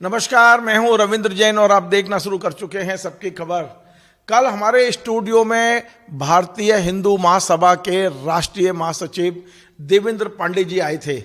नमस्कार, मैं हूं रविंद्र जैन और आप देखना शुरू कर चुके हैं सबकी खबर। कल हमारे स्टूडियो में भारतीय हिंदू महासभा के राष्ट्रीय महासचिव देवेंद्र पांडे जी आए थे।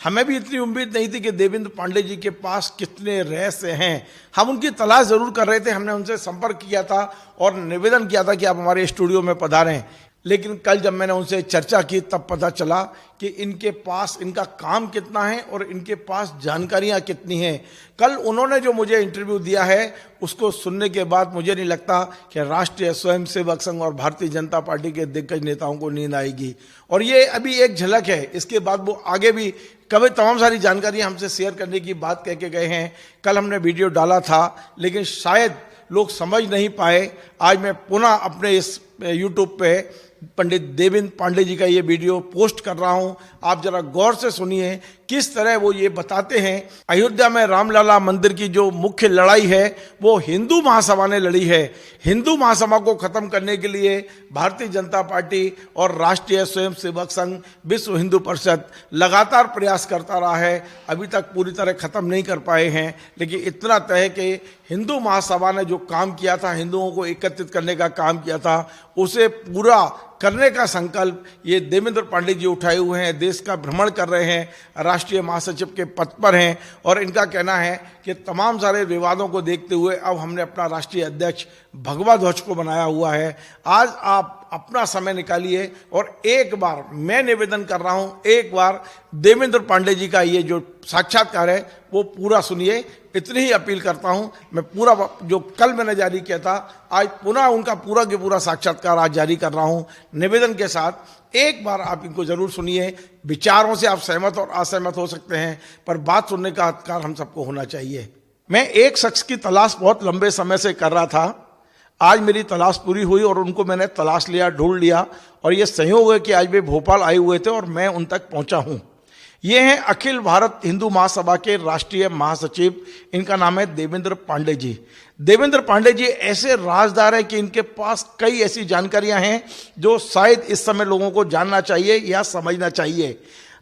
हमें भी इतनी उम्मीद नहीं थी कि देवेंद्र पांडे जी के पास कितने रहस्य हैं। हम उनकी तलाश जरूर कर रहे थे। हमने उनसे संपर्क किया था और निवेदन किया था कि आप हमारे स्टूडियो में पधारें। लेकिन कल जब मैंने उनसे चर्चा की तब पता चला कि इनके पास इनका काम कितना है और इनके पास जानकारियां कितनी हैं। कल उन्होंने जो मुझे इंटरव्यू दिया है उसको सुनने के बाद मुझे नहीं लगता कि राष्ट्रीय स्वयंसेवक संघ और भारतीय जनता पार्टी के दिग्गज नेताओं को नींद आएगी। और ये अभी एक झलक है, इसके बाद वो आगे भी कभी तमाम सारी जानकारी हमसे शेयर करने की बात कह के गए हैं। कल हमने वीडियो डाला था लेकिन शायद लोग समझ नहीं पाए। आज मैं पुनः अपने इस यूट्यूब पे पंडित देवेंद्र पांडे जी का ये वीडियो पोस्ट कर रहा हूं। आप जरा गौर से सुनिए किस तरह वो ये बताते हैं। अयोध्या में रामलला मंदिर की जो मुख्य लड़ाई है वो हिंदू महासभा ने लड़ी है। हिंदू महासभा को खत्म करने के लिए भारतीय जनता पार्टी और राष्ट्रीय स्वयंसेवक संघ, विश्व हिंदू परिषद लगातार प्रयास करता रहा है। अभी तक पूरी तरह खत्म नहीं कर पाए हैं, लेकिन इतना तय है कि हिंदू महासभा ने जो काम किया था, हिंदुओं को एकत्रित करने का काम किया था, उसे पूरा करने का संकल्प ये देवेंद्र पांडे जी उठाए हुए हैं। देश का भ्रमण कर रहे हैं, राष्ट्रीय महासचिव के पद पर हैं और इनका कहना है कि तमाम सारे विवादों को देखते हुए अब हमने अपना राष्ट्रीय अध्यक्ष भगवा ध्वज को बनाया हुआ है। आज आप अपना समय निकालिए और एक बार मैं निवेदन कर रहा हूं, एक बार देवेंद्र पांडे जी का ये जो साक्षात्कार है वो पूरा सुनिए। इतनी ही अपील करता हूं। मैं पूरा जो कल मैंने जारी किया था आज पुनः उनका पूरा के पूरा साक्षात्कार आज जारी कर रहा हूं निवेदन के साथ। एक बार आप इनको जरूर सुनिए। विचारों से आप सहमत और असहमत हो सकते हैं, पर बात सुनने का अधिकार हम सबको होना चाहिए। मैं एक शख्स की तलाश बहुत लंबे समय से कर रहा था। आज मेरी तलाश पूरी हुई और उनको मैंने तलाश लिया, ढूंढ लिया और ये संयोग है कि आज वे भोपाल आए हुए थे और मैं उन तक पहुंचा हूं। ये हैं अखिल भारत हिंदू महासभा के राष्ट्रीय महासचिव। इनका नाम है देवेंद्र पांडे जी। देवेंद्र पांडे जी ऐसे राजदार हैं कि इनके पास कई ऐसी जानकारियां हैं जो शायद इस समय लोगों को जानना चाहिए या समझना चाहिए।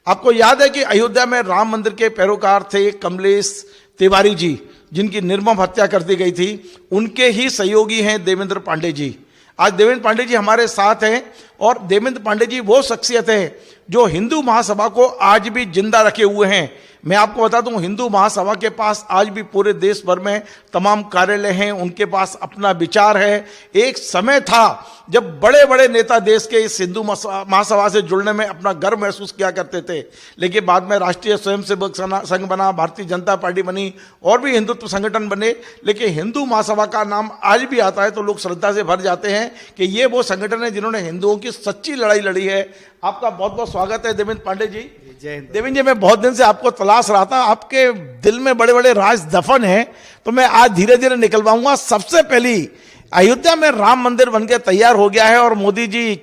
आपको याद है कि अयोध्या में राम मंदिर के पैरोकार थे कमलेश तिवारी जी, जिनकी निर्मम हत्या कर दी गई थी। उनके ही सहयोगी हैं देवेंद्र पांडे जी। आज देवेंद्र पांडे जी हमारे साथ हैं और देवेंद्र पांडे जी वो शख्सियत है जो हिंदू महासभा को आज भी जिंदा रखे हुए हैं। मैं आपको बता दूं, हिंदू महासभा के पास आज भी पूरे देश भर में तमाम कार्यालय हैं, उनके पास अपना विचार है। एक समय था जब बड़े बड़े नेता देश के इस हिंदू महासभा से जुड़ने में अपना गर्व महसूस किया करते थे, लेकिन बाद में राष्ट्रीय स्वयंसेवक संघ बना, भारतीय जनता पार्टी बनी और भी हिंदुत्व संगठन बने, लेकिन हिंदू महासभा का नाम आज भी आता है तो लोग श्रद्धा से भर जाते हैं कि ये वो संगठन है जिन्होंने हिंदुओं की सच्ची लड़ाई लड़ी है। आपका बहुत बहुत स्वागत है देवेंद्र पांडे जी। देवेंद्र जी, मैं बहुत दिन से आपको तलाश रहा था। आपके दिल में बड़े बड़े राज दफन हैं, तो मैं आज धीरे धीरे निकलवाऊंगा। सबसे पहली, अयोध्या में राम मंदिर बनकर तैयार हो गया है और मोदी जी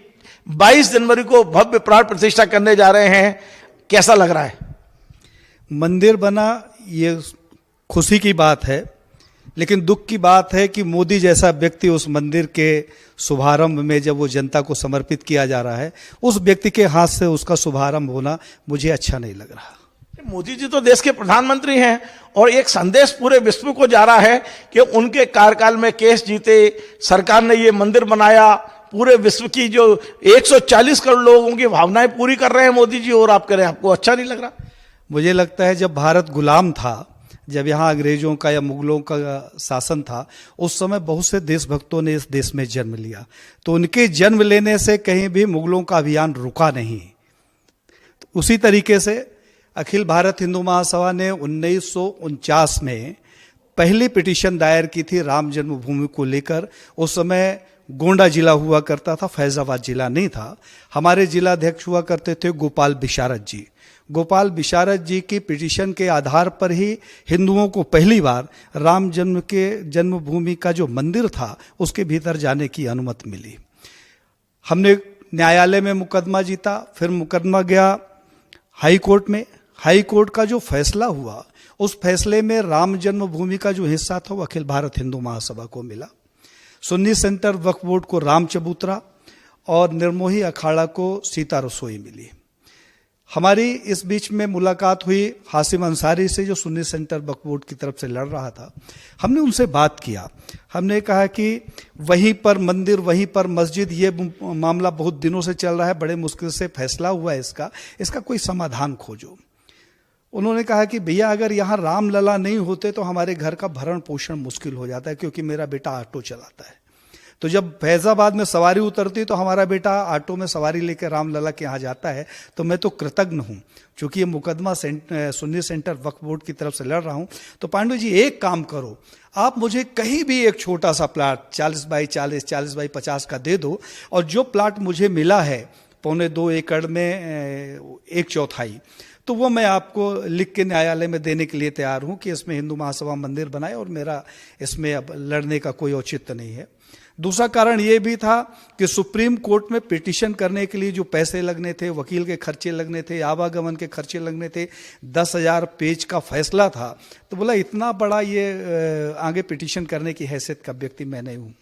22 जनवरी को भव्य प्राण प्रतिष्ठा करने जा रहे हैं। कैसा लग रहा है? मंदिर बना ये खुशी की बात है, लेकिन दुख की बात है कि मोदी जैसा व्यक्ति उस मंदिर के शुभारंभ में जब वो जनता को समर्पित किया जा रहा है, उस व्यक्ति के हाथ से उसका शुभारंभ होना मुझे अच्छा नहीं लग रहा। मोदी जी तो देश के प्रधानमंत्री हैं और एक संदेश पूरे विश्व को जा रहा है कि उनके कार्यकाल में केस जीते, सरकार ने ये मंदिर बनाया, पूरे विश्व की जो 140 करोड़ लोगों की भावनाएं पूरी कर रहे हैं मोदी जी, और आप कह रहे हैं आपको अच्छा नहीं लग रहा? मुझे लगता है जब भारत गुलाम था, जब यहाँ अंग्रेजों का या मुगलों का शासन था, उस समय बहुत से देशभक्तों ने इस देश में जन्म लिया, तो उनके जन्म लेने से कहीं भी मुगलों का अभियान रुका नहीं। तो उसी तरीके से अखिल भारत हिंदू महासभा ने 1949 में पहली पिटीशन दायर की थी राम जन्मभूमि को लेकर। उस समय गोंडा जिला हुआ करता था, फैजाबाद जिला नहीं था। हमारे जिला अध्यक्ष हुआ करते थे गोपाल बिशारत जी। गोपाल बिशारत जी की पिटीशन के आधार पर ही हिंदुओं को पहली बार राम जन्मभूमि का जो मंदिर था उसके भीतर जाने की अनुमति मिली। हमने न्यायालय में मुकदमा जीता, फिर मुकदमा गया हाई कोर्ट में। हाई कोर्ट का जो फैसला हुआ, उस फैसले में राम जन्मभूमि का जो हिस्सा था वो अखिल भारत हिंदू महासभा को मिला। सुन्नी सेंटर वक्फ बोर्ड को राम चबूतरा और निर्मोही अखाड़ा को सीता रसोई मिली। हमारी इस बीच में मुलाकात हुई हासिम अंसारी से, जो सुन्नी सेंटर वक्फ बोर्ड की तरफ से लड़ रहा था। हमने उनसे बात किया, हमने कहा कि वहीं पर मंदिर, वहीं पर मस्जिद, ये मामला बहुत दिनों से चल रहा है, बड़े मुश्किल से फैसला हुआ है, इसका कोई समाधान खोजो। उन्होंने कहा कि भैया अगर यहाँ रामलला नहीं होते तो हमारे घर का भरण पोषण मुश्किल हो जाता है, क्योंकि मेरा बेटा ऑटो चलाता है। तो जब फैजाबाद में सवारी उतरती तो हमारा बेटा ऑटो में सवारी लेकर रामलला के यहाँ जाता है, तो मैं तो कृतज्ञ हूँ, क्योंकि ये मुकदमा सुन्नी सेंटर वक्फ बोर्ड की तरफ से लड़ रहा हूँ। तो पांडु जी एक काम करो, आप मुझे कहीं भी एक छोटा सा प्लाट 40 बाई 40, 40 बाई 50 का दे दो, और जो प्लाट मुझे मिला है 1.25 एकड़ में 1/4, तो वो मैं आपको लिख के न्यायालय में देने के लिए तैयार हूँ कि इसमें हिंदू महासभा मंदिर बनाए, और मेरा इसमें अब लड़ने का कोई औचित्य नहीं है। दूसरा कारण ये भी था कि सुप्रीम कोर्ट में पिटीशन करने के लिए जो पैसे लगने थे, वकील के खर्चे लगने थे, आवागमन के खर्चे लगने थे, 10,000 पेज का फैसला था। तो बोला इतना बड़ा ये आगे पिटीशन करने की हैसियत का व्यक्ति मैं नहीं हूँ।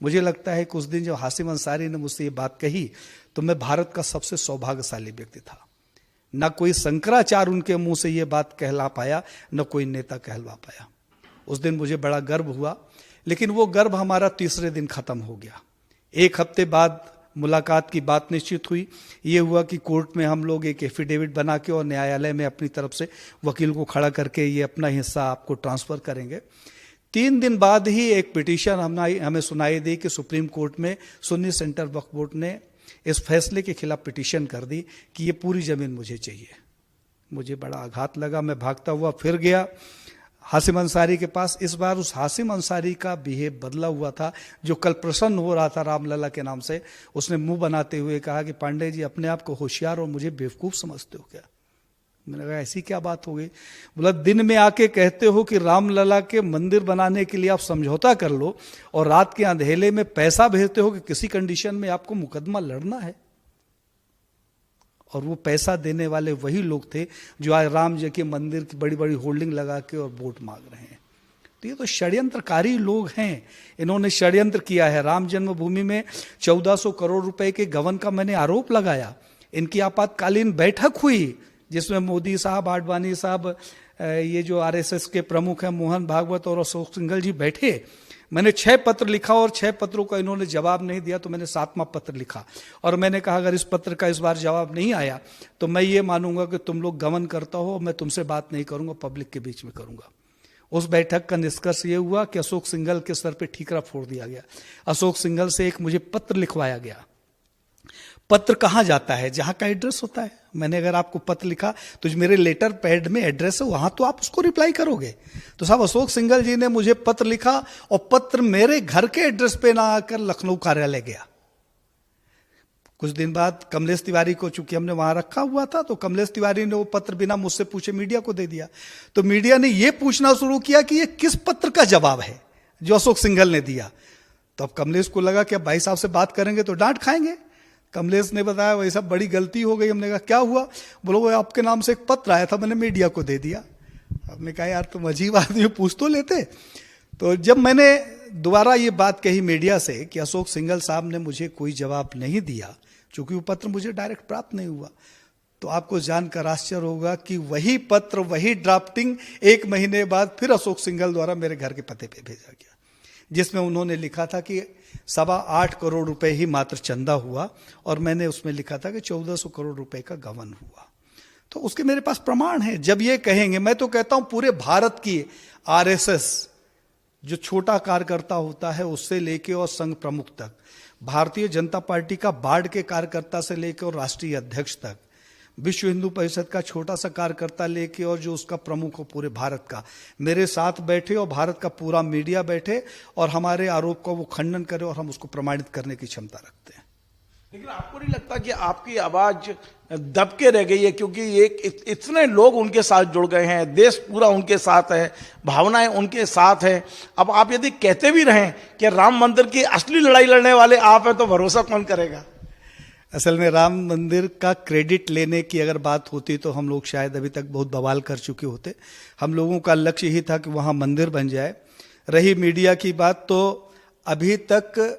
मुझे लगता है कि उस दिन जब हासिम अंसारी ने मुझसे ये बात कही तो मैं भारत का सबसे सौभाग्यशाली व्यक्ति था। न कोई शंकराचार्य उनके मुंह से ये बात कहला पाया, न कोई नेता कहलवा पाया। उस दिन मुझे बड़ा गर्व हुआ, लेकिन वो गर्व हमारा तीसरे दिन खत्म हो गया। एक हफ्ते बाद मुलाकात की बात निश्चित हुई। ये हुआ कि कोर्ट में हम लोग एक एफिडेविट बना के और न्यायालय में अपनी तरफ से वकील को खड़ा करके ये अपना हिस्सा आपको ट्रांसफर करेंगे। 3 दिन बाद ही एक पिटीशन हमें सुनाई दी कि सुप्रीम कोर्ट में सुन्नी सेंटर वक्फ बोर्ड ने इस फैसले के खिलाफ पिटीशन कर दी कि ये पूरी जमीन मुझे चाहिए। मुझे बड़ा आघात लगा, मैं भागता हुआ फिर गया हासिम अंसारी के पास। इस बार उस हासिम अंसारी का बिहेव बदला हुआ था, जो कल प्रसन्न हो रहा था रामलला के नाम से। उसने मुंह बनाते हुए कहा कि पांडे जी अपने आप को होशियार और मुझे बेवकूफ समझते हो क्या? मैंने कहा ऐसी क्या बात हो गई? बोला दिन में आके कहते हो कि रामलला के मंदिर बनाने के लिए आप समझौता कर लो, और रात के अंधेले में पैसा भेजते हो कि किसी कंडीशन में आपको मुकदमा लड़ना है। और वो पैसा देने वाले वही लोग थे जो आज राम जी के मंदिर की बड़ी बड़ी होल्डिंग लगा के और वोट मांग रहे हैं। तो ये तो षड्यंत्रकारी लोग हैं, इन्होंने षड्यंत्र किया है। राम जन्मभूमि में 1400 करोड़ रुपए के गबन का मैंने आरोप लगाया। इनकी आपातकालीन बैठक हुई जिसमें मोदी साहब, आडवाणी साहब, ये जो आरएसएस के प्रमुख हैं मोहन भागवत और अशोक सिंघल जी बैठे। मैंने 6 पत्र लिखा और 6 पत्रों का इन्होंने जवाब नहीं दिया, तो मैंने 7वां पत्र लिखा और मैंने कहा अगर इस पत्र का इस बार जवाब नहीं आया तो मैं ये मानूंगा कि तुम लोग गमन करता हो, मैं तुमसे बात नहीं करूंगा, पब्लिक के बीच में करूंगा। उस बैठक का निष्कर्ष ये हुआ कि अशोक सिंघल के सर पे ठीकरा फोड़ दिया गया। अशोक सिंघल से एक मुझे पत्र लिखवाया गया। पत्र कहाँ जाता है? जहां का एड्रेस होता है। मैंने अगर आपको पत्र लिखा तो जो मेरे लेटर पैड में एड्रेस है वहां तो आप उसको रिप्लाई करोगे। तो साहब अशोक सिंघल जी ने मुझे पत्र लिखा और पत्र मेरे घर के एड्रेस पे ना आकर लखनऊ कार्यालय गया। कुछ दिन बाद कमलेश तिवारी को, चूंकि हमने वहां रखा हुआ था, तो कमलेश तिवारी ने वो पत्र बिना मुझसे पूछे मीडिया को दे दिया। तो मीडिया ने ये पूछना शुरू किया कि ये किस पत्र का जवाब है जो अशोक सिंघल ने दिया। तो अब कमलेश को लगा कि अब भाई साहब से बात करेंगे तो डांट खाएंगे। कमलेश ने बताया वही सब बड़ी गलती हो गई। हमने कहा क्या हुआ? बोलो वो आपके नाम से एक पत्र आया था, मैंने मीडिया को दे दिया। हमने कहा यार तुम अजीब आदमी हो, पूछ तो लेते। तो जब मैंने दोबारा ये बात कही मीडिया से कि अशोक सिंघल साहब ने मुझे कोई जवाब नहीं दिया, चूंकि वो पत्र मुझे डायरेक्ट प्राप्त नहीं हुआ, तो आपको जानकर आश्चर्य होगा कि वही पत्र, वही ड्राफ्टिंग 1 महीने बाद फिर अशोक सिंघल द्वारा मेरे घर के पते पे भेजा गया, जिसमें उन्होंने लिखा था कि 8.25 करोड़ रुपए ही मात्र चंदा हुआ और मैंने उसमें लिखा था कि 1400 करोड़ रुपए का गबन हुआ। तो उसके मेरे पास प्रमाण है। जब ये कहेंगे, मैं तो कहता हूं पूरे भारत की आरएसएस, जो छोटा कार्यकर्ता होता है उससे लेके और संघ प्रमुख तक, भारतीय जनता पार्टी का बाढ़ के कार्यकर्ता से लेके और राष्ट्रीय अध्यक्ष तक, विश्व हिंदू परिषद का छोटा सा कार्यकर्ता लेके और जो उसका प्रमुख हो पूरे भारत का, मेरे साथ बैठे और भारत का पूरा मीडिया बैठे और हमारे आरोप का वो खंडन करे और हम उसको प्रमाणित करने की क्षमता रखते हैं। लेकिन आपको नहीं लगता कि आपकी आवाज दब के रह गई है? क्योंकि इतने लोग उनके साथ जुड़ गए हैं, देश पूरा उनके साथ है, भावनाएं उनके साथ है। अब आप यदि कहते भी रहें कि राम मंदिर की असली लड़ाई लड़ने वाले आप हैं, तो भरोसा कौन करेगा? असल में राम मंदिर का क्रेडिट लेने की अगर बात होती तो हम लोग शायद अभी तक बहुत बवाल कर चुके होते। हम लोगों का लक्ष्य ही था कि वहां मंदिर बन जाए। रही मीडिया की बात, तो अभी तक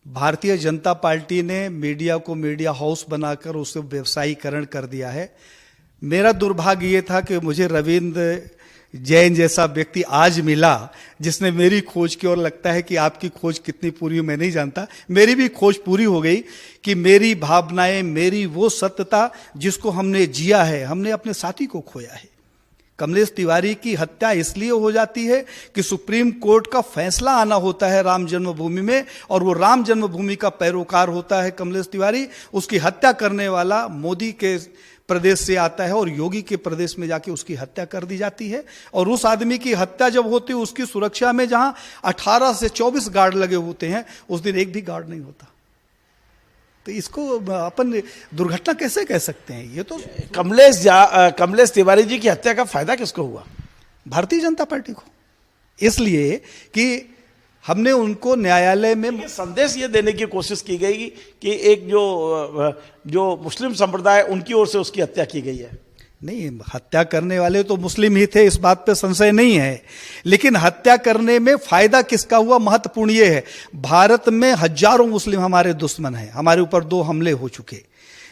भारतीय जनता पार्टी ने मीडिया को मीडिया हाउस बनाकर उसे व्यवसायीकरण कर दिया है। मेरा दुर्भाग्य ये था कि मुझे रविंद्र जैन जैसा व्यक्ति आज मिला जिसने मेरी खोज की, और लगता है कि आपकी खोज कितनी पूरी हुई मैं नहीं जानता, मेरी भी खोज पूरी हो गई कि मेरी भावनाएं, मेरी वो सत्यता जिसको हमने जिया है, हमने अपने साथी को खोया है। कमलेश तिवारी की हत्या इसलिए हो जाती है कि सुप्रीम कोर्ट का फैसला आना होता है राम जन्मभूमि में, और वो राम जन्मभूमि का पैरोकार होता है कमलेश तिवारी। उसकी हत्या करने वाला मोदी के प्रदेश से आता है और योगी के प्रदेश में जाके उसकी हत्या कर दी जाती है। और उस आदमी की हत्या जब होती है, उसकी सुरक्षा में जहां 18 से 24 गार्ड लगे होते हैं, उस दिन एक भी गार्ड नहीं होता। तो इसको अपन दुर्घटना कैसे कह सकते हैं? ये तो कमलेश तिवारी जी की हत्या का फायदा किसको हुआ? भारतीय जनता पार्टी को, इसलिए कि हमने उनको न्यायालय में ये संदेश ये देने की कोशिश की गई कि एक जो मुस्लिम संप्रदाय उनकी ओर से उसकी हत्या की गई है। नहीं, हत्या करने वाले तो मुस्लिम ही थे, इस बात पे संशय नहीं है, लेकिन हत्या करने में फायदा किसका हुआ महत्वपूर्ण ये है। भारत में हजारों मुस्लिम हमारे दुश्मन हैं, हमारे ऊपर 2 हमले हो चुके,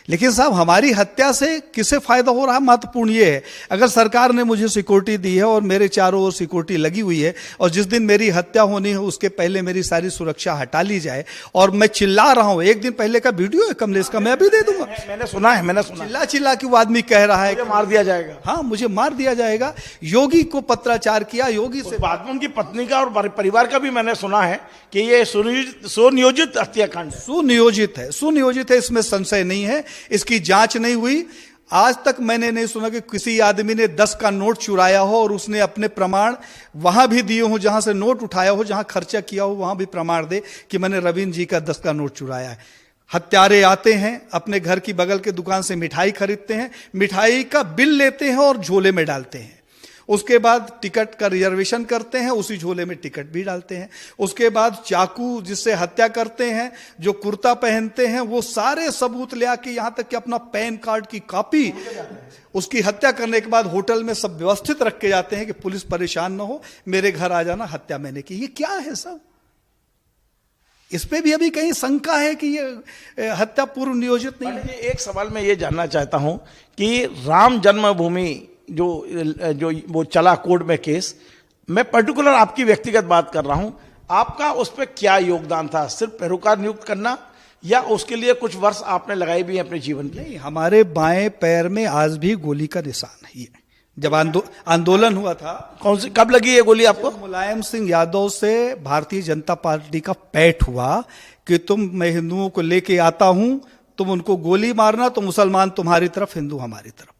लेकिन साहब हमारी हत्या से किसे फायदा हो रहा है महत्वपूर्ण ये है। अगर सरकार ने मुझे सिक्योरिटी दी है और मेरे चारों ओर सिक्योरिटी लगी हुई है, और जिस दिन मेरी हत्या होनी है उसके पहले मेरी सारी सुरक्षा हटा ली जाए, और मैं चिल्ला रहा हूं, एक दिन पहले का वीडियो है कमलेश का, मैं अभी दे दूंगा। मैंने सुना चिल्ला चिल्ला के वो आदमी कह रहा है कि मार दिया जाएगा। हाँ, मुझे मार दिया जाएगा। योगी को पत्राचार किया, योगी से बाद में उनकी पत्नी का और परिवार का भी मैंने सुना है कि ये सुनियोजित हत्याकांड है। सुनियोजित है, इसमें संशय नहीं है। इसकी जांच नहीं हुई। आज तक मैंने नहीं सुना कि किसी आदमी ने 10 का नोट चुराया हो और उसने अपने प्रमाण वहां भी दिए हो, जहां से नोट उठाया हो, जहां खर्चा किया हो वहां भी प्रमाण दे कि मैंने रविंद्र जी का 10 का नोट चुराया है। हत्यारे आते हैं, अपने घर की बगल के दुकान से मिठाई खरीदते हैं, मिठाई का बिल लेते हैं और झोले में डालते हैं। उसके बाद टिकट का रिजर्वेशन करते हैं, उसी झोले में टिकट भी डालते हैं। उसके बाद चाकू जिससे हत्या करते हैं, जो कुर्ता पहनते हैं, वो सारे सबूत ले आके, यहां तक कि अपना पैन कार्ड की कॉपी, उसकी हत्या करने के बाद होटल में सब व्यवस्थित रख के जाते हैं कि पुलिस परेशान ना हो, मेरे घर आ जाना, हत्या मैंने की। ये क्या है सब? इस पे भी अभी कहीं शंका है कि ये हत्या पूर्व नियोजित नहीं है। एक सवाल मैं ये जानना चाहता हूं कि राम जन्मभूमि जो वो चला कोर्ट में केस, मैं पर्टिकुलर आपकी व्यक्तिगत बात कर रहा हूं, आपका उस पर क्या योगदान था? सिर्फ पैरोकार नियुक्त करना, या उसके लिए कुछ वर्ष आपने लगाए भी हैं अपने जीवन के? नहीं, हमारे बाएं पैर में आज भी गोली का निशान है। जब आंदोलन हुआ था, कौन सी, कब लगी है गोली आपको? मुलायम सिंह यादव से भारतीय जनता पार्टी का पैठ हुआ कि मैं हिंदुओं को लेके आता हूं, तुम उनको गोली मारना, तो मुसलमान तुम्हारी तरफ, हिंदू हमारी तरफ।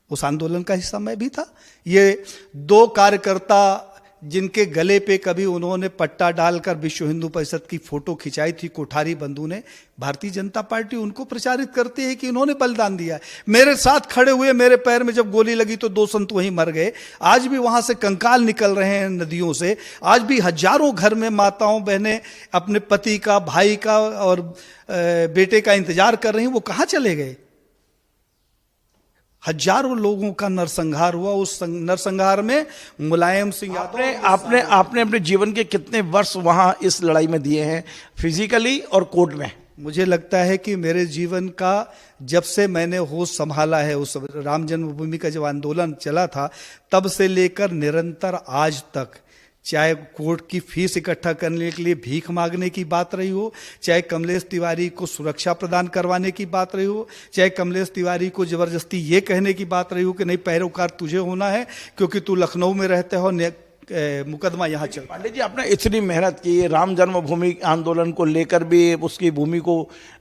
उस आंदोलन का हिस्सा मैं भी था। ये 2 कार्यकर्ता जिनके गले पे कभी उन्होंने पट्टा डालकर विश्व हिंदू परिषद की फोटो खिंचाई थी कोठारी बंधु ने, भारतीय जनता पार्टी उनको प्रचारित करती है कि इन्होंने बलिदान दिया है। मेरे साथ खड़े हुए, मेरे पैर में जब गोली लगी तो 2 संत वहीं मर गए। आज भी वहां से कंकाल निकल रहे हैं नदियों से। आज भी हजारों घर में माताओं बहनें अपने पति का, भाई का और बेटे का इंतजार कर रही हैं। वो कहां चले गए? हजारों लोगों का नरसंहार हुआ। उस नरसंहार में मुलायम सिंह आपने अपने जीवन के कितने वर्ष वहां इस लड़ाई में दिए हैं, फिजिकली और कोर्ट में? मुझे लगता है कि मेरे जीवन का, जब से मैंने होश संभाला है, उस राम जन्मभूमि का जब आंदोलन चला था तब से लेकर निरंतर आज तक, चाहे कोर्ट की फीस इकट्ठा करने के लिए भीख मांगने की बात रही हो, चाहे कमलेश तिवारी को सुरक्षा प्रदान करवाने की बात रही हो, चाहे कमलेश तिवारी को जबरदस्ती ये कहने की बात रही हो कि नहीं पैरोकार तुझे होना है क्योंकि तू लखनऊ में रहते हो, मुकदमा यहाँ चल। पांडे जी, आपने इतनी मेहनत की राम जन्मभूमि आंदोलन को लेकर भी, उसकी भूमि को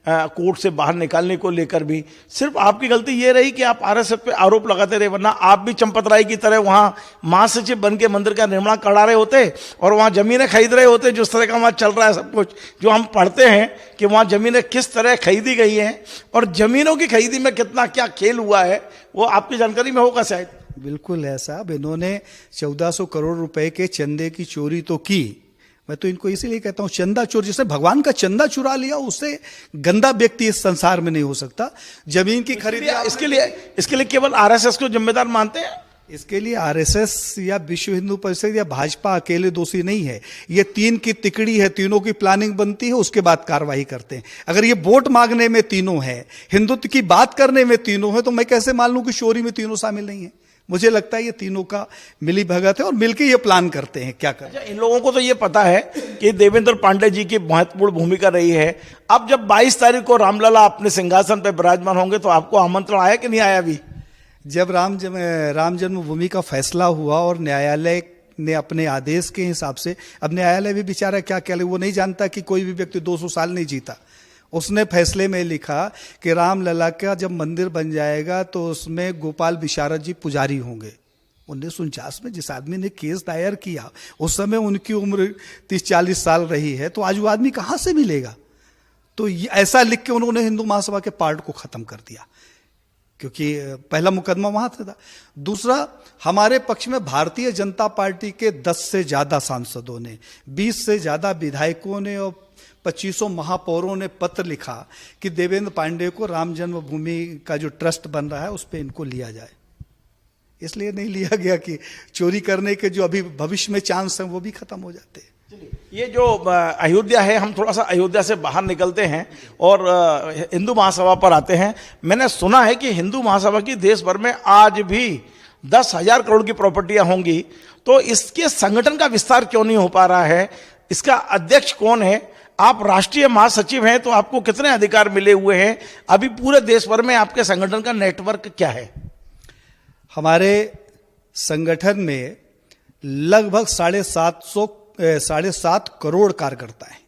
कोर्ट से बाहर निकालने को लेकर भी, सिर्फ आपकी गलती ये रही कि आप आरएसएस पे आरोप लगाते रहे, वरना आप भी चंपत राय की तरह वहां महासचिव बन के मंदिर का निर्माण करा रहे होते और वहां जमीनें खरीद रहे होते। जिस तरह का वहां चल रहा है सब कुछ, जो हम पढ़ते हैं कि वहां जमीनें किस तरह खरीदी गई हैं और जमीनों की खरीदी में कितना क्या खेल हुआ है, वो आपकी जानकारी में होगा शायद। बिल्कुल है साहब। इन्होंने 1400 करोड़ रुपए के चंदे की चोरी तो की। मैं तो इनको इसीलिए कहता हूं चंदा चोर, जिसने भगवान का चंदा चुरा लिया उससे गंदा व्यक्ति इस संसार में नहीं हो सकता। जमीन की खरीदी, इसके लिए केवल आरएसएस को जिम्मेदार मानते हैं? इसके लिए आरएसएस या विश्व हिंदू परिषद या भाजपा अकेले दोषी नहीं है। ये तीन की तिकड़ी है, तीनों की प्लानिंग बनती है, उसके बाद कार्रवाई करते हैं। अगर ये वोट मांगने में तीनों है, हिंदुत्व की बात करने में तीनों है, तो मैं कैसे मान लूं कि चोरी में तीनों शामिल नहीं है? मुझे लगता है ये तीनों का मिली भगत है और मिलकर ये प्लान करते हैं क्या करें। अच्छा, इन लोगों को तो ये पता है कि देवेंद्र पांडे जी की महत्वपूर्ण भूमिका रही है। अब जब 22 तारीख को रामलला अपने सिंहासन पर विराजमान होंगे तो आपको आमंत्रण आया कि नहीं आया? अभी जब राम जन्मभूमि का फैसला हुआ और न्यायालय ने अपने आदेश के हिसाब से, अब न्यायालय भी बेचारा क्या क्या, वो नहीं जानता कि कोई भी व्यक्ति 200 साल नहीं जीता। उसने फैसले में लिखा कि रामलला का जब मंदिर बन जाएगा तो उसमें गोपाल विशारद जी पुजारी होंगे। 1949 में जिस आदमी ने केस दायर किया उस समय उनकी उम्र 30-40 साल रही है, तो आज वो आदमी कहां से मिलेगा? तो ऐसा लिख के उन्होंने हिंदू महासभा के पार्ट को खत्म कर दिया, क्योंकि पहला मुकदमा वहां था। दूसरा, हमारे पक्ष में भारतीय जनता पार्टी के 10 से ज्यादा सांसदों ने, 20 से ज्यादा विधायकों ने और 2500 महापौरों ने पत्र लिखा कि देवेंद्र पांडे को राम जन्मभूमि का जो ट्रस्ट बन रहा है उस पर इनको लिया जाए। इसलिए नहीं लिया गया कि चोरी करने के जो अभी भविष्य में चांस हैं वो भी खत्म हो जाते हैं। ये जो अयोध्या है, हम थोड़ा सा अयोध्या से बाहर निकलते हैं और हिंदू महासभा पर आते हैं। मैंने सुना है कि हिंदू महासभा की देश भर में आज भी 10,000 करोड़ की प्रॉपर्टियां होंगी, तो इसके संगठन का विस्तार क्यों नहीं हो पा रहा है? इसका अध्यक्ष कौन है? आप राष्ट्रीय महासचिव हैं, तो आपको कितने अधिकार मिले हुए हैं? अभी पूरे देश भर में आपके संगठन का नेटवर्क क्या है? हमारे संगठन में लगभग 7.5 करोड़ कार्यकर्ता है।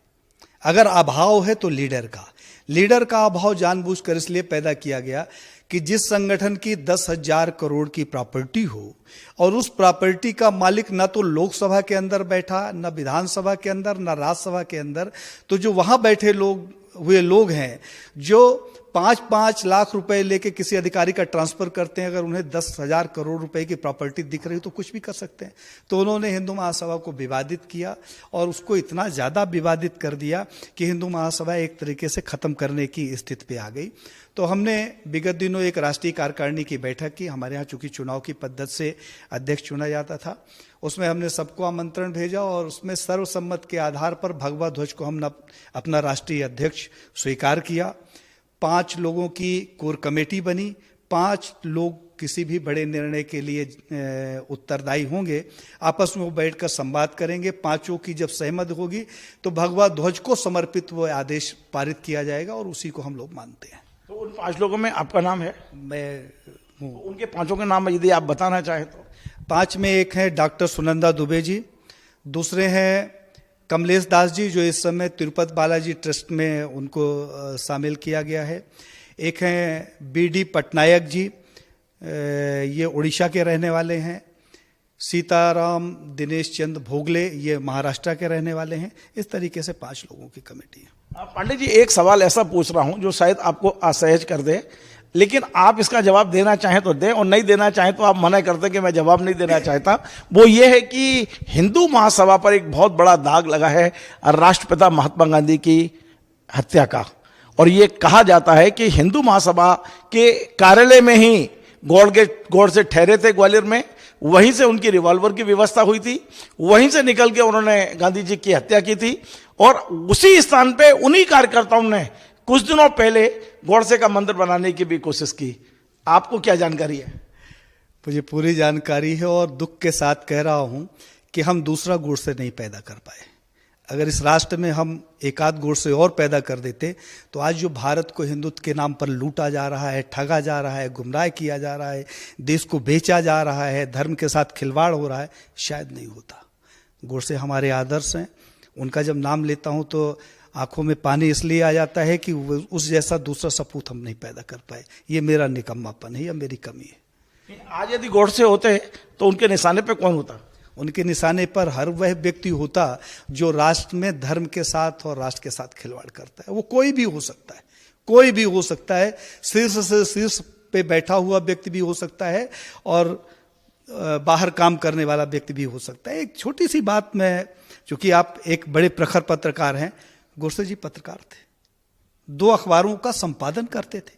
अगर अभाव है तो लीडर का अभाव जानबूझकर इसलिए पैदा किया गया कि जिस संगठन की 10,000 करोड़ की प्रॉपर्टी हो और उस प्रॉपर्टी का मालिक ना तो लोकसभा के अंदर बैठा, ना विधानसभा के अंदर, ना राज्यसभा के अंदर, तो जो वहां बैठे लोग हैं जो 5-5 लाख रुपए लेके किसी अधिकारी का ट्रांसफर करते हैं, अगर उन्हें 10,000 करोड़ रुपए की प्रॉपर्टी दिख रही तो कुछ भी कर सकते हैं। तो उन्होंने हिंदू महासभा को विवादित किया और उसको इतना ज्यादा विवादित कर दिया कि हिंदू महासभा एक तरीके से खत्म करने की स्थिति पे आ गई। तो हमने विगत दिनों एक राष्ट्रीय कार्यकारिणी की बैठक की। हमारे यहाँ चूंकि चुनाव की पद्धति से अध्यक्ष चुना जाता था, उसमें हमने सबको आमंत्रण भेजा और उसमें सर्वसम्मत के आधार पर भगवा ध्वज को हमने अपना राष्ट्रीय अध्यक्ष स्वीकार किया। 5 लोगों की कोर कमेटी बनी। 5 लोग किसी भी बड़े निर्णय के लिए उत्तरदायी होंगे, आपस में वो बैठकर संवाद करेंगे। 5 की जब सहमत होगी तो भगवा ध्वज को समर्पित वो आदेश पारित किया जाएगा और उसी को हम लोग मानते हैं। तो उन 5 लोगों में आपका नाम है? मैं हूँ। उनके 5 के नाम यदि आप बताना चाहें तो? 5 में एक है डॉक्टर सुनंदा दुबे जी, दूसरे हैं कमलेश दास जी जो इस समय तिरुपति बालाजी ट्रस्ट में उनको शामिल किया गया है। एक हैं BD पटनायक जी, ये उड़ीसा के रहने वाले हैं। सीताराम दिनेश चंद भोगले, ये महाराष्ट्र के रहने वाले हैं। इस तरीके से 5 लोगों की कमेटी है। पांडे जी, एक सवाल ऐसा पूछ रहा हूं जो शायद आपको असहज कर दे, लेकिन आप इसका जवाब देना चाहें तो दें और नहीं देना चाहें तो आप मना करते कि मैं जवाब नहीं देना चाहता। वो ये है कि हिंदू महासभा पर एक बहुत बड़ा दाग लगा है राष्ट्रपिता महात्मा गांधी की हत्या का, और ये कहा जाता है कि हिंदू महासभा के कार्यालय में ही गौड़ से ठहरे थे ग्वालियर में, वहीं से उनकी रिवॉल्वर की व्यवस्था हुई थी, वहीं से निकल के उन्होंने गांधी जी की हत्या की थी और उसी स्थान पे उन्हीं कार्यकर्ताओं ने कुछ दिनों पहले गोडसे का मंदिर बनाने की भी कोशिश की। आपको क्या जानकारी है? मुझे पूरी जानकारी है और दुख के साथ कह रहा हूं कि हम दूसरा गोडसे नहीं पैदा कर पाए। अगर इस राष्ट्र में हम एक आध गोडसे और पैदा कर देते तो आज जो भारत को हिंदुत्व के नाम पर लूटा जा रहा है, ठगा जा रहा है, गुमराह किया जा रहा है, देश को बेचा जा रहा है, धर्म के साथ खिलवाड़ हो रहा है, शायद नहीं होता। गोडसे हमारे आदर्श हैं। उनका जब नाम लेता हूं तो आंखों में पानी इसलिए आ जाता है कि उस जैसा दूसरा सपूत हम नहीं पैदा कर पाए। ये मेरा निकम्मापन है या मेरी कमी है। आज यदि गोडसे होते तो उनके निशाने पे कौन होता? उनके निशाने पर हर वह व्यक्ति होता जो राष्ट्र में धर्म के साथ और राष्ट्र के साथ खिलवाड़ करता है। वो कोई भी हो सकता है, कोई भी हो सकता है। शीर्ष से शीर्ष पे बैठा हुआ व्यक्ति भी हो सकता है और बाहर काम करने वाला व्यक्ति भी हो सकता है। एक छोटी सी बात में, चूंकि आप एक बड़े प्रखर पत्रकार हैं, गोडसे जी पत्रकार थे, 2 अखबारों का संपादन करते थे।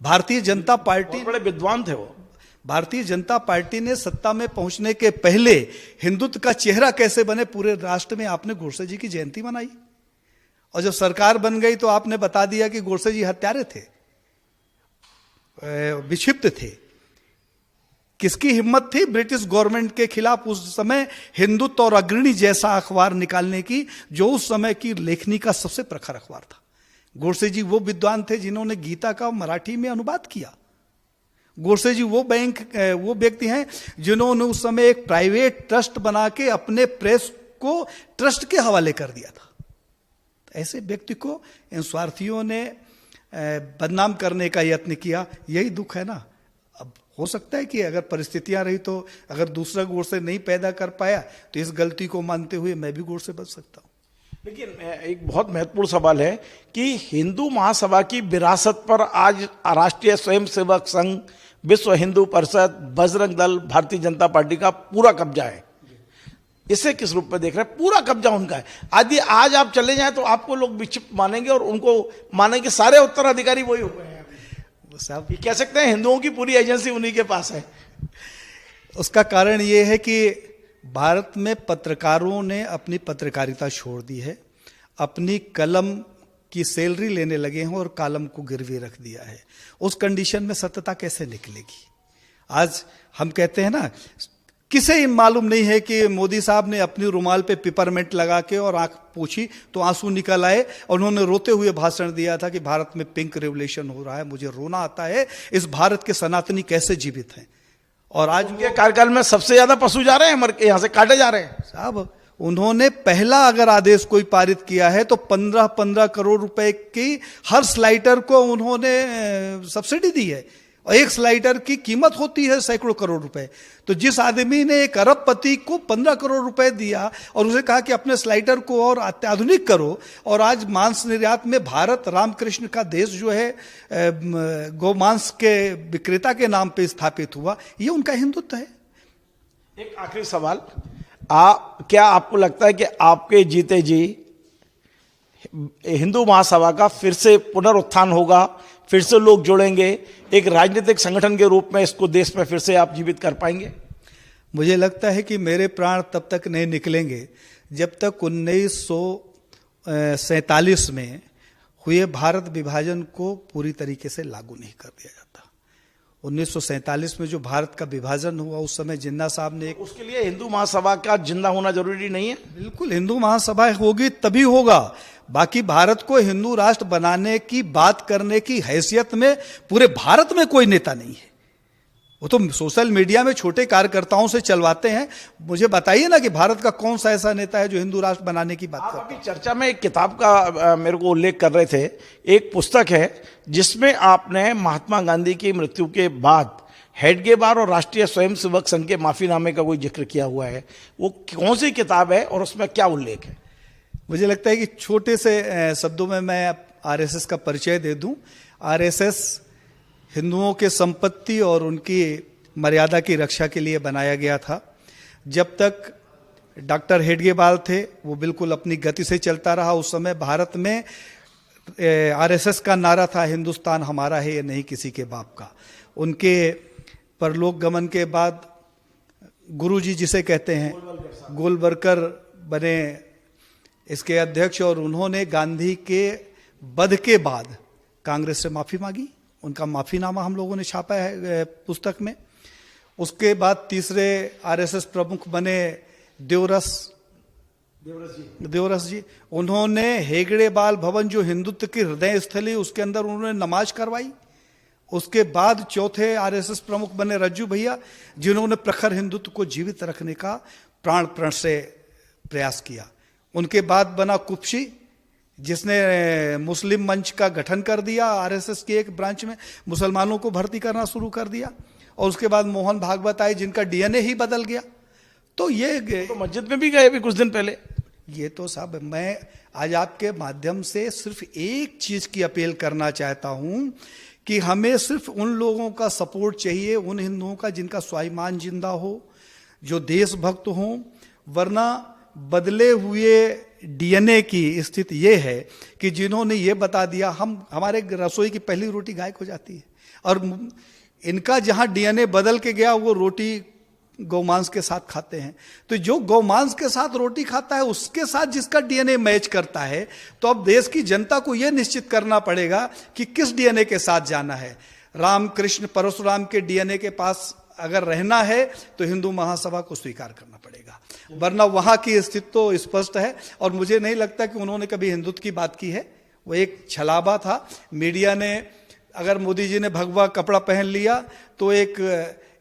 भारतीय जनता पार्टी, बड़े विद्वान थे वो। भारतीय जनता पार्टी ने सत्ता में पहुंचने के पहले हिंदुत्व का चेहरा कैसे बने पूरे राष्ट्र में आपने गोडसे जी की जयंती मनाई, और जब सरकार बन गई तो आपने बता दिया कि गोडसे जी हत्यारे थे, विक्षिप्त थे। किसकी हिम्मत थी ब्रिटिश गवर्नमेंट के खिलाफ उस समय हिंदुत्व और अग्रणी जैसा अखबार निकालने की, जो उस समय की लेखनी का सबसे प्रखर अखबार था। गोडसे जी वो विद्वान थे जिन्होंने गीता का मराठी में अनुवाद किया। गोडसे जी वो व्यक्ति हैं जिन्होंने उस समय एक प्राइवेट ट्रस्ट बना के अपने प्रेस को ट्रस्ट के हवाले कर दिया था। ऐसे व्यक्ति को इन स्वार्थियों ने बदनाम करने का यत्न किया। यही दुख है ना। अब हो सकता है कि अगर परिस्थितियां रही तो अगर दूसरा गोडसे नहीं पैदा कर पाया तो इस गलती को मानते हुए मैं भी गोडसे बच सकता हूं। लेकिन एक बहुत महत्वपूर्ण सवाल है कि हिंदू महासभा की विरासत पर आज राष्ट्रीय स्वयंसेवक संघ, विश्व हिंदू परिषद, बजरंग दल, भारतीय जनता पार्टी का पूरा कब्जा है। इसे किस रूप में देख रहे हैं? पूरा कब्जा उनका है। आज आप चले जाएं तो आपको लोग विक्षिप्त मानेंगे और उनको मानेंगे सारे उत्तराधिकारी वही हो गए हैं। साहब ये कह सकते हैं हिंदुओं की पूरी एजेंसी उन्हीं के पास है। उसका कारण ये है कि भारत में पत्रकारों ने अपनी पत्रकारिता छोड़ दी है, अपनी कलम की सैलरी लेने लगे हैं और कलम को गिरवी रख दिया है। उस कंडीशन में सत्यता कैसे निकलेगी? आज हम कहते हैं ना, किसे मालूम नहीं है कि मोदी साहब ने अपनी रुमाल पे पिपरमेंट लगा के और आंख पोंछी तो आंसू निकल आए और उन्होंने रोते हुए भाषण दिया था कि भारत में पिंक रेवोल्यूशन हो रहा है, मुझे रोना आता है, इस भारत के सनातनी कैसे जीवित हैं। और आज उनके कार्यकाल में सबसे ज्यादा पशु जा रहे हैं, मर के यहां से काटे जा रहे हैं। साहब उन्होंने पहला अगर आदेश कोई पारित किया है तो 15-15 करोड़ रुपए की हर स्लाइटर को उन्होंने सब्सिडी दी है, और एक स्लाइटर की कीमत होती है सैकड़ों करोड़ रुपए। तो जिस आदमी ने एक अरबपति को 15 करोड़ रुपए दिया और उसे कहा कि अपने स्लाइटर को और अत्याधुनिक करो, और आज मांस निर्यात में भारत रामकृष्ण का देश जो है गौमांस के विक्रेता के नाम पे स्थापित हुआ, ये उनका हिंदुत्व है। एक आखिरी सवाल, क्या आपको लगता है कि आपके जीते जी हिंदू महासभा का फिर से पुनरुत्थान होगा, फिर से लोग जुड़ेंगे, एक राजनीतिक संगठन के रूप में इसको देश में फिर से आप जीवित कर पाएंगे? मुझे लगता है कि मेरे प्राण तब तक नहीं निकलेंगे जब तक 1947 में हुए भारत विभाजन को पूरी तरीके से लागू नहीं कर दिया जाता। 1947 में जो भारत का विभाजन हुआ उस समय जिन्ना साहब ने उसके लिए हिंदू महासभा का जिंदा होना जरूरी नहीं है? बिल्कुल, हिंदू महासभा होगी तभी होगा। बाकी भारत को हिंदू राष्ट्र बनाने की बात करने की हैसियत में पूरे भारत में कोई नेता नहीं है। वो तो सोशल मीडिया में छोटे कार्यकर्ताओं से चलवाते हैं। मुझे बताइए ना कि भारत का कौन सा ऐसा नेता है जो हिंदू राष्ट्र बनाने की बात करता है? अभी चर्चा में एक किताब का मेरे को उल्लेख कर रहे थे, एक पुस्तक है जिसमें आपने महात्मा गांधी की मृत्यु के बाद हेडगेवार और राष्ट्रीय स्वयंसेवक संघ के माफीनामे का कोई जिक्र किया हुआ है। वो कौन सी किताब है और उसमें क्या उल्लेख है? मुझे लगता है कि छोटे से शब्दों में मैं आरएसएस का परिचय दे दूं। आरएसएस हिंदुओं के संपत्ति और उनकी मर्यादा की रक्षा के लिए बनाया गया था। जब तक डॉक्टर हेडगेवार थे वो बिल्कुल अपनी गति से चलता रहा। उस समय भारत में आरएसएस का नारा था, हिंदुस्तान हमारा है, ये नहीं किसी के बाप का। उनके परलोक गमन के बाद गुरुजी जिसे कहते हैं, गोलवलकर बने इसके अध्यक्ष, और उन्होंने गांधी के वध के बाद कांग्रेस से माफी मांगी। उनका माफीनामा हम लोगों ने छापा है पुस्तक में। उसके बाद तीसरे आरएसएस प्रमुख बने देवरस जी। उन्होंने हेगड़ेवाल भवन जो हिंदुत्व की हृदय स्थली, उसके अंदर उन्होंने नमाज करवाई। उसके बाद चौथे आरएसएस प्रमुख बने रज्जू भैया, जिन्होंने प्रखर हिंदुत्व को जीवित रखने का प्राण प्रण से प्रयास किया। उनके बाद बना कुप्शी, जिसने मुस्लिम मंच का गठन कर दिया, आरएसएस के एक ब्रांच में मुसलमानों को भर्ती करना शुरू कर दिया। और उसके बाद मोहन भागवत आए जिनका डीएनए ही बदल गया। तो ये तो मस्जिद में भी गए भी कुछ दिन पहले। ये तो साहब, मैं आज आपके माध्यम से सिर्फ एक चीज की अपील करना चाहता हूं कि हमें सिर्फ उन लोगों का सपोर्ट चाहिए, उन हिंदुओं का जिनका स्वाभिमान जिंदा हो, जो देशभक्त हो। वरना बदले हुए डीएनए की स्थिति ये है कि जिन्होंने ये बता दिया, हमारे रसोई की पहली रोटी गायब हो जाती है। और इनका जहां डीएनए बदल के गया वो रोटी गौमांस के साथ खाते हैं। तो जो गौमांस के साथ रोटी खाता है उसके साथ जिसका डीएनए मैच करता है, तो अब देश की जनता को यह निश्चित करना पड़ेगा कि किस डीएनए के साथ जाना है। राम कृष्ण परशुराम के डीएनए के पास अगर रहना है तो हिंदू महासभा को स्वीकार करना पड़ेगा, वरना वहां की स्थिति तो स्पष्ट है। और मुझे नहीं लगता कि उन्होंने कभी हिंदुत्व की बात की है, वो एक छलावा था। मीडिया ने, अगर मोदी जी ने भगवा कपड़ा पहन लिया तो एक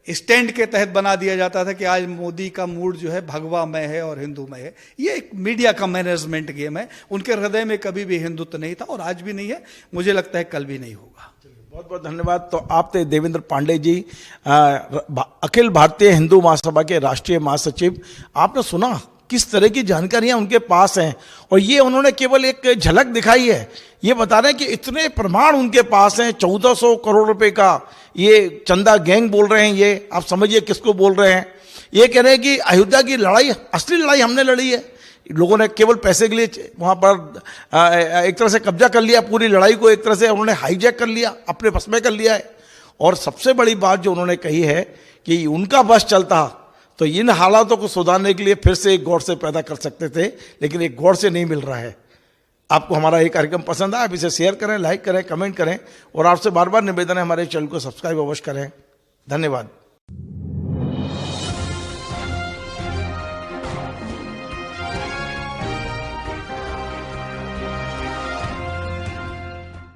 स्टैंड के तहत बना दिया जाता था कि आज मोदी का मूड जो है भगवा में है और हिंदू में है। ये एक मीडिया का मैनेजमेंट गेम है। उनके हृदय में कभी भी हिंदुत्व नहीं था और आज भी नहीं है, मुझे लगता है कल भी नहीं होगा। बहुत बहुत धन्यवाद। तो आप थे देवेंद्र पांडे जी, अखिल भारतीय हिंदू महासभा के राष्ट्रीय महासचिव। आपने सुना किस तरह की जानकारियां उनके पास हैं, और ये उन्होंने केवल एक झलक दिखाई है। ये बता रहे हैं कि इतने प्रमाण उनके पास हैं। 1400 करोड़ रुपए का ये चंदा गैंग बोल रहे हैं, ये आप समझिए किसको बोल रहे हैं। ये कह रहे हैं कि अयोध्या की लड़ाई, असली लड़ाई हमने लड़ी है। लोगों ने केवल पैसे के लिए वहां पर एक तरह से कब्जा कर लिया, पूरी लड़ाई को एक तरह से उन्होंने हाईजैक कर लिया, अपने बस में कर लिया है। और सबसे बड़ी बात जो उन्होंने कही है कि उनका बस चलता तो इन हालातों को सुधारने के लिए फिर से एक गौर से पैदा कर सकते थे, लेकिन एक गौर से नहीं मिल रहा है। आपको हमारा ये कार्यक्रम पसंद आया, आप इसे शेयर करें, लाइक करें, कमेंट करें, और आपसे बार बार निवेदन है हमारे चैनल को सब्सक्राइब अवश्य करें। धन्यवाद।